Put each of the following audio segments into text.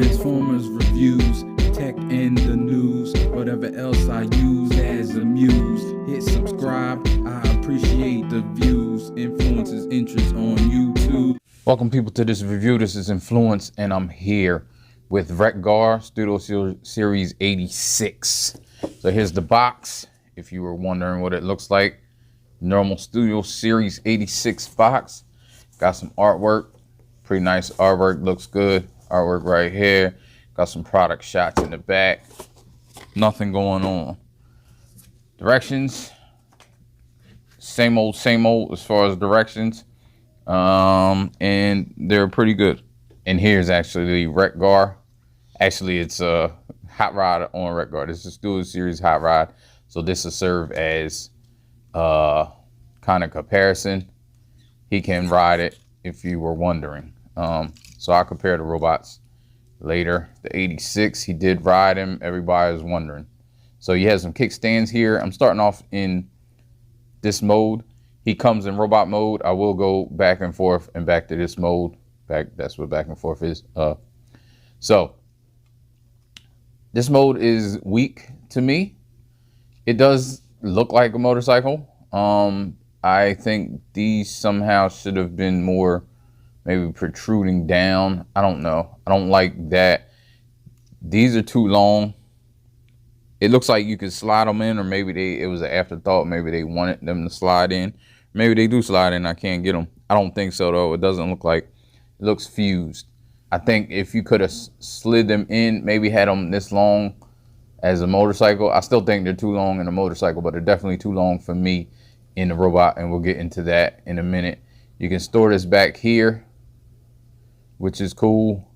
Transformers reviews, tech and the news, whatever else I use as a muse. Hit subscribe, I appreciate the views. Influences interest on YouTube. Welcome people to this review. This is Influence and I'm here with Wreck-Gar Studio Series 86. So here's the box, if you were wondering what it looks like. Normal Studio Series 86 box. Got some artwork, pretty nice artwork, looks good. Artwork right here. Got some product shots in the back. Nothing going on. Directions, same old as far as directions. And they're pretty good. And here's actually Wreck-Gar. Actually, it's a hot rod on Wreck-Gar. This is Studio Series hot rod. So this will serve as kind of comparison. He can ride it if you were wondering. So I'll compare the robots later. The 86, he did ride him. Everybody was wondering. So he has some kickstands here. I'm starting off in this mode. He comes in robot mode. I will go back and forth and back to this mode. That's what back and forth is. So this mode is weak to me. It does look like a motorcycle. I think these somehow should have been more maybe protruding down. I don't know. I don't like that. These are too long. It looks like you could slide them in, or maybe it was an afterthought. Maybe they wanted them to slide in. Maybe they do slide in. I can't get them. I don't think so though. It doesn't look like. It looks fused. I think if you could have slid them in, maybe had them this long as a motorcycle. I still think they're too long in a motorcycle, but they're definitely too long for me in the robot, and we'll get into that in a minute. You can store this back here, which is cool.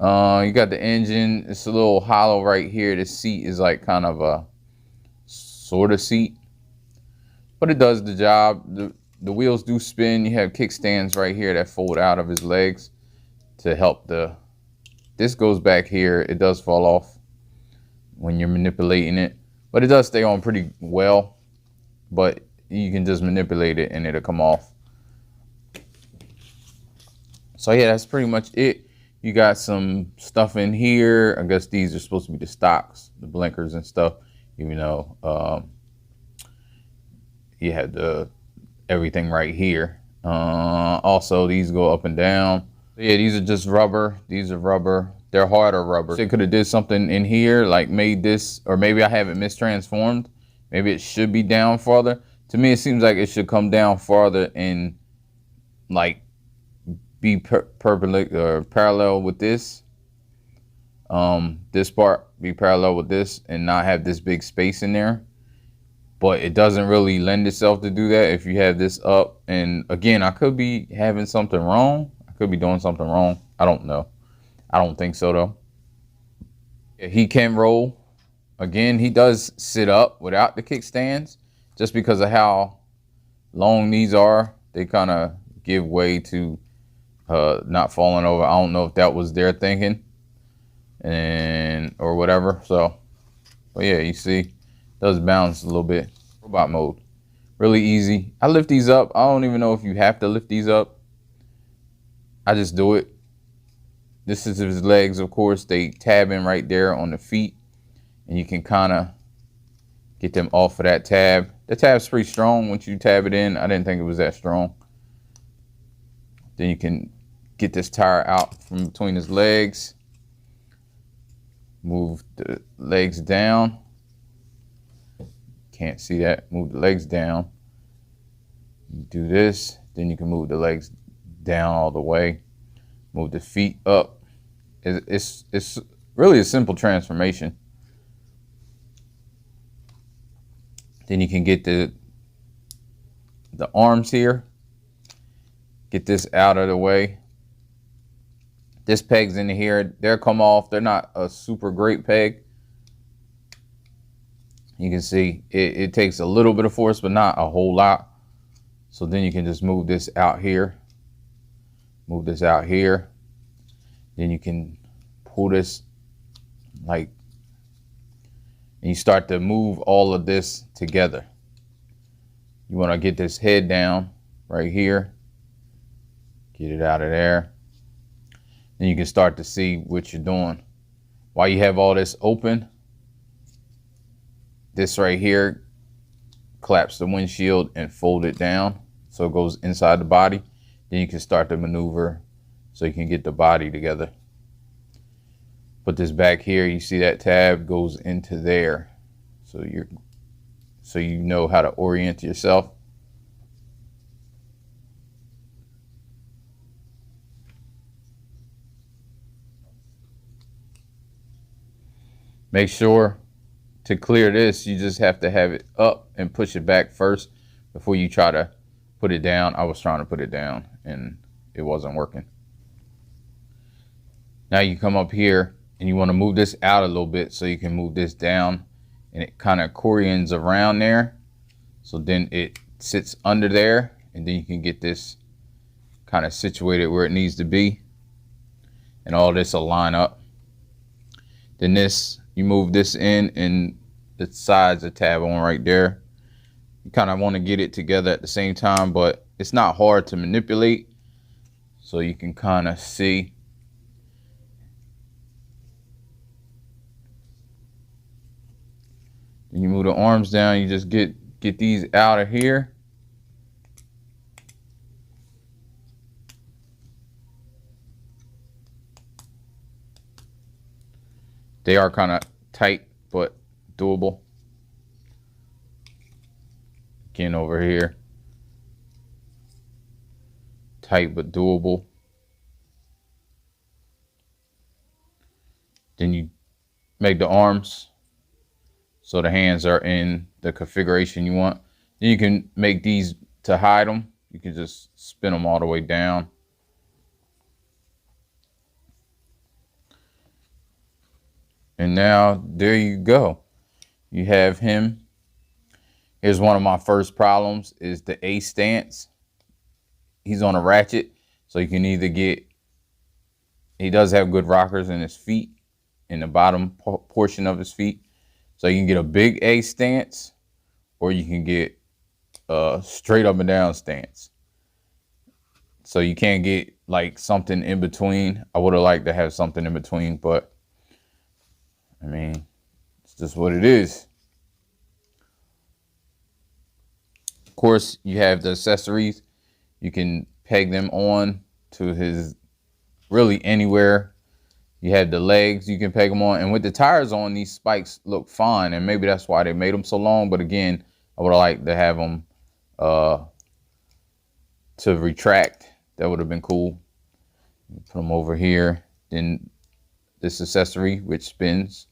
You got the engine. It's a little hollow right here. The seat is like kind of a sort of seat, but it does the job. The wheels do spin. You have kickstands right here that fold out of his legs to help this goes back here. It does fall off when you're manipulating it, but it does stay on pretty well, but you can just manipulate it and it'll come off. So yeah, that's pretty much it. You got some stuff in here. I guess these are supposed to be the stocks, the blinkers and stuff. Even though you had everything right here. Also, these go up and down. Yeah, these are just rubber. These are rubber. They're harder rubber. They could have did something in here, like made this, or maybe I have it mistransformed. Maybe it should be down farther. To me, it seems like it should come down farther and like be perpendicular or parallel with this. This part be parallel with this and not have this big space in there. But it doesn't really lend itself to do that if you have this up. And again, I could be having something wrong. I could be doing something wrong. I don't know. I don't think so though. He can roll. Again, he does sit up without the kickstands just because of how long these are. They kind of give way to not falling over. I don't know if that was their thinking or whatever. So, but yeah, you see, it does bounce a little bit. Robot mode, really easy. I lift these up. I don't even know if you have to lift these up. I just do it. This is his legs, of course. They tab in right there on the feet, and you can kind of get them off of that tab. The tab's pretty strong once you tab it in. I didn't think it was that strong. Then you can get this tire out from between his legs. Move the legs down. Can't see that. Move the legs down. You do this, then you can move the legs down all the way. Move the feet up. It's really a simple transformation. Then you can get the arms here. Get this out of the way. This peg's in here. They'll come off. They're not a super great peg. You can see it takes a little bit of force, but not a whole lot. So then you can just move this out here. Move this out here. Then you can pull this like, and you start to move all of this together. You want to get this head down right here. Get it out of there. and you can start to see what you're doing. While you have all this open, this right here, collapse the windshield and fold it down so it goes inside the body. Then you can start the maneuver so you can get the body together. Put this back here, you see that tab goes into there. So you know how to orient yourself. Make sure to clear this, you just have to have it up and push it back first before you try to put it down. I was trying to put it down and it wasn't working. Now you come up here and you want to move this out a little bit so you can move this down, and it kind of corians around there. So then it sits under there, and then you can get this kind of situated where it needs to be, and all this will line up. Then this, you move this in, and the sides are tab on right there. You kind of want to get it together at the same time, but it's not hard to manipulate, so you can kind of see. Then you move the arms down, you just get these out of here. They are kind of tight, but doable. Again, over here. Tight, but doable. Then you make the arms so the hands are in the configuration you want. Then you can make these to hide them. You can just spin them all the way down. And now there you go. You have him. Here's one of my first problems is the A stance. He's on a ratchet, so you can either get, he does have good rockers in his feet, in the bottom portion of his feet. So you can get a big A stance, or you can get a straight up and down stance. So you can't get like something in between. I would have liked to have something in between, but I mean, it's just what it is. Of course, you have the accessories. You can peg them on to his really anywhere. You have the legs, you can peg them on. And with the tires on, these spikes look fine. And maybe that's why they made them so long. But again, I would have liked to have them to retract. That would have been cool. Put them over here. Then this accessory, which spins,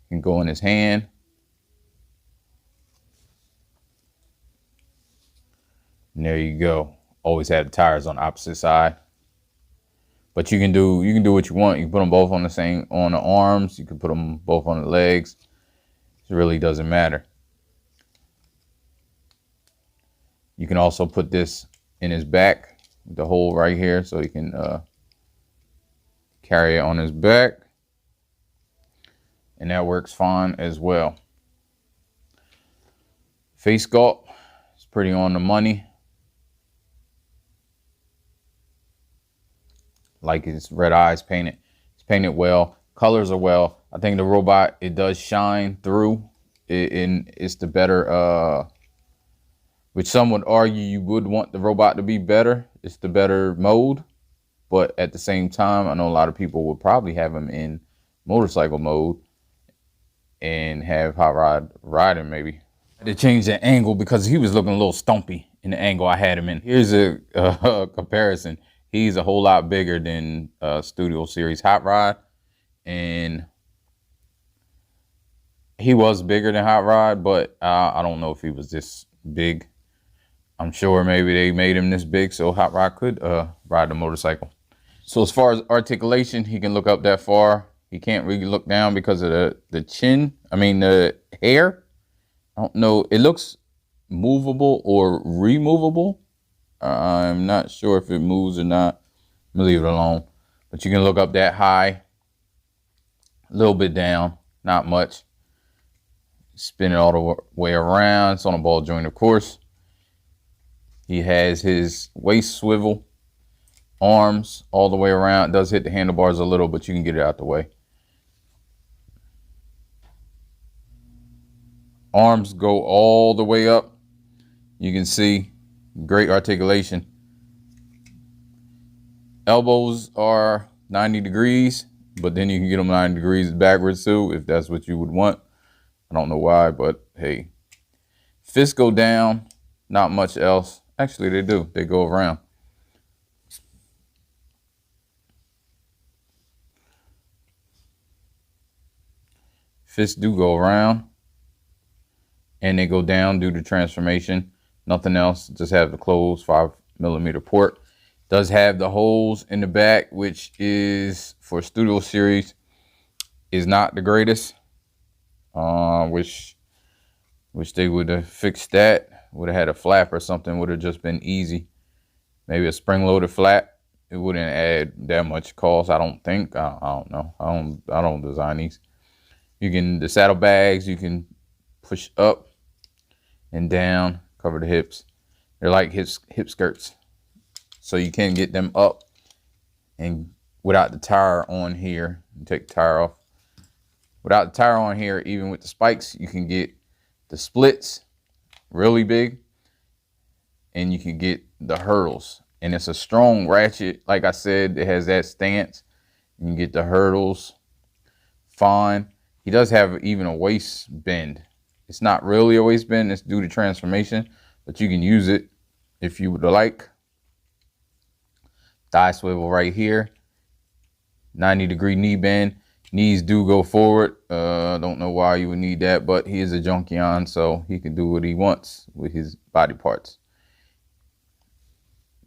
can go in his hand. And there you go. Always have the tires on the opposite side. But you can do what you want. You can put them both on the arms. You can put them both on the legs. It really doesn't matter. You can also put this in his back, the hole right here, so he can carry it on his back. And that works fine as well. Face sculpt is pretty on the money. Like his red eyes painted. It's painted well. Colors are well. I think the robot, it does shine through. It's the better, which some would argue you would want the robot to be better. It's the better mode. But at the same time, I know a lot of people would probably have him in motorcycle mode and have hot rod riding maybe. I had to change the angle because he was looking a little stumpy in the angle I had him in. Here's a comparison. He's a whole lot bigger than Studio Series Hot Rod, and he was bigger than Hot Rod, but I don't know if he was this big. I'm sure maybe they made him this big so Hot Rod could ride the motorcycle. So as far as articulation, he can look up that far. He can't really look down because of the chin. I mean, the hair. I don't know. It looks movable or removable. I'm not sure if it moves or not. I'm gonna leave it alone. But you can look up that high, a little bit down, not much. Spin it all the way around. It's on a ball joint, of course. He has his waist swivel. arms all the way around. It does hit the handlebars a little, but you can get it out the way. Arms go all the way up. You can see great articulation. Elbows are 90 degrees, but then you can get them 90 degrees backwards too, if that's what you would want. I don't know why, but hey. Fists go down, not much else. Actually, they do. They go around. Fists do go around, and they go down due to transformation. Nothing else. Just have the closed 5mm port. Does have the holes in the back, which is for Studio Series is not the greatest. Wish they would have fixed that. Would have had a flap or something. Would have just been easy. Maybe a spring-loaded flap. It wouldn't add that much cost. I don't think. I don't know. I don't design these. The saddlebags you can push up and down, cover the hips. They're like hip skirts, so you can get them up and without the tire on here. Take the tire off. Without the tire on here, even with the spikes, you can get the splits really big, and you can get the hurdles. And it's a strong ratchet. Like I said, it has that stance. You can get the hurdles fine. He does have even a waist bend. It's not really a waist bend. It's due to transformation, but you can use it if you would like. Thigh swivel right here. 90-degree knee bend. Knees do go forward. Don't know why you would need that, but he is a Junkion, so he can do what he wants with his body parts.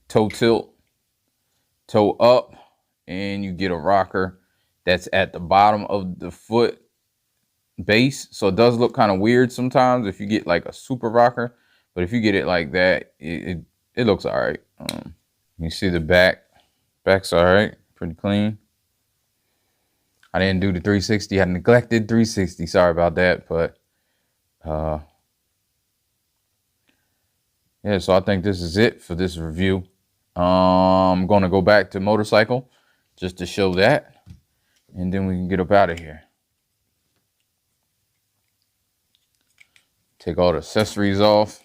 Toe tilt, toe up, and you get a rocker that's at the bottom of the foot base. So it does look kind of weird sometimes if you get like a super rocker, but if you get it like that, it looks all right. You see the back's all right, pretty clean. I didn't do the 360. I neglected 360. Sorry about that, but yeah, so I think this is it for this review. I'm going to go back to motorcycle just to show that, and then we can get up out of here. Take all the accessories off.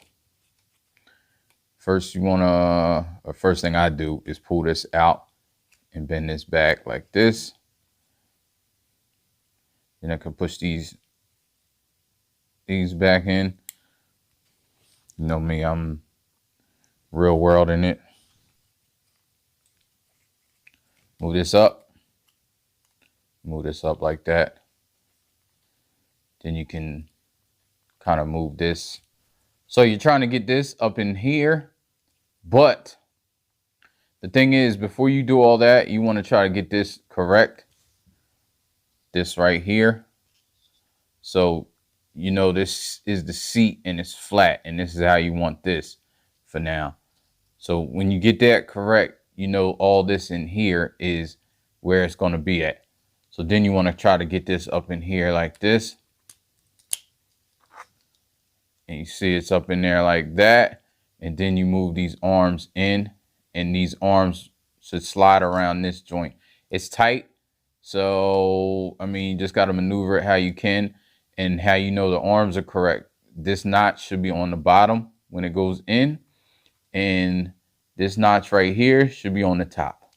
First, first thing I do is pull this out and bend this back like this. Then I can push these back in. You know me, I'm real world in it. Move this up. Move this up like that. Then you can kind of move this. So you're trying to get this up in here, but the thing is, before you do all that, you want to try to get this correct. This right here. So, you know, this is the seat and it's flat, and this is how you want this for now. So when you get that correct, you know, all this in here is where it's going to be at. So then you want to try to get this up in here like this. And you see it's up in there like that. And then you move these arms in, and these arms should slide around this joint. It's tight. So, I mean, you just got to maneuver it how you can and how you know the arms are correct. This notch should be on the bottom when it goes in. And this notch right here should be on the top.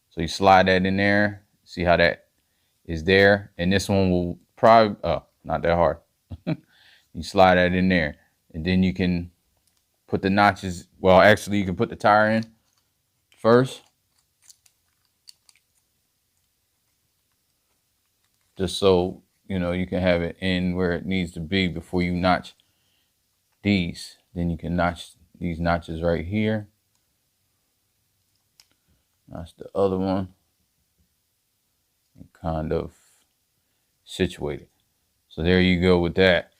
So you slide that in there. See how that is there. And this one will probably, not that hard. You slide that in there. And then you can put the notches. Well, actually, you can put the tire in first. Just so, you know, you can have it in where it needs to be before you notch these. Then you can notch these notches right here. Notch the other one. And kind of situate it. So there you go with that.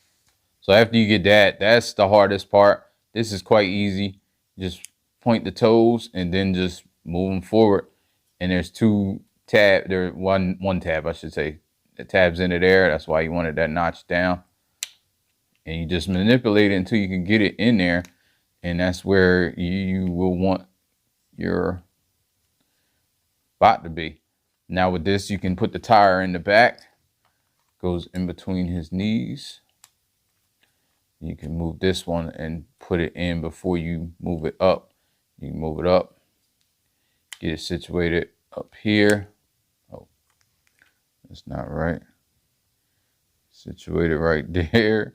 So after you get that, that's the hardest part. This is quite easy. Just point the toes and then just move them forward. And there's one tab, I should say. The tab's into there. That's why you wanted that notch down. And you just manipulate it until you can get it in there. And that's where you will want your about to be. Now with this, you can put the tire in the back, goes in between his knees. You can move this one and put it in before you move it up. You can move it up, get it situated up here. Oh, that's not right. Situated right there.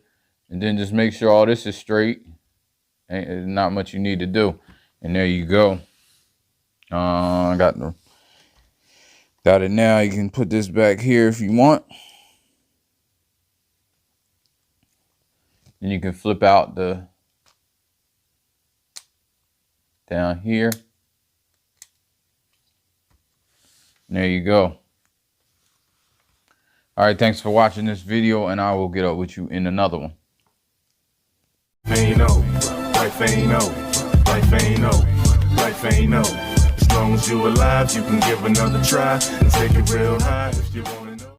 And then just make sure all this is straight. Ain't not much you need to do. And there you go. Got it now. You can put this back here if you want. Then you can flip out the down here. And there you go. All right, thanks for watching this video, and I will get up with you in another one. Ain't no, life ain't no, life ain't no, life ain't no. As long as you alive, you can give another try and take it real high if you want it.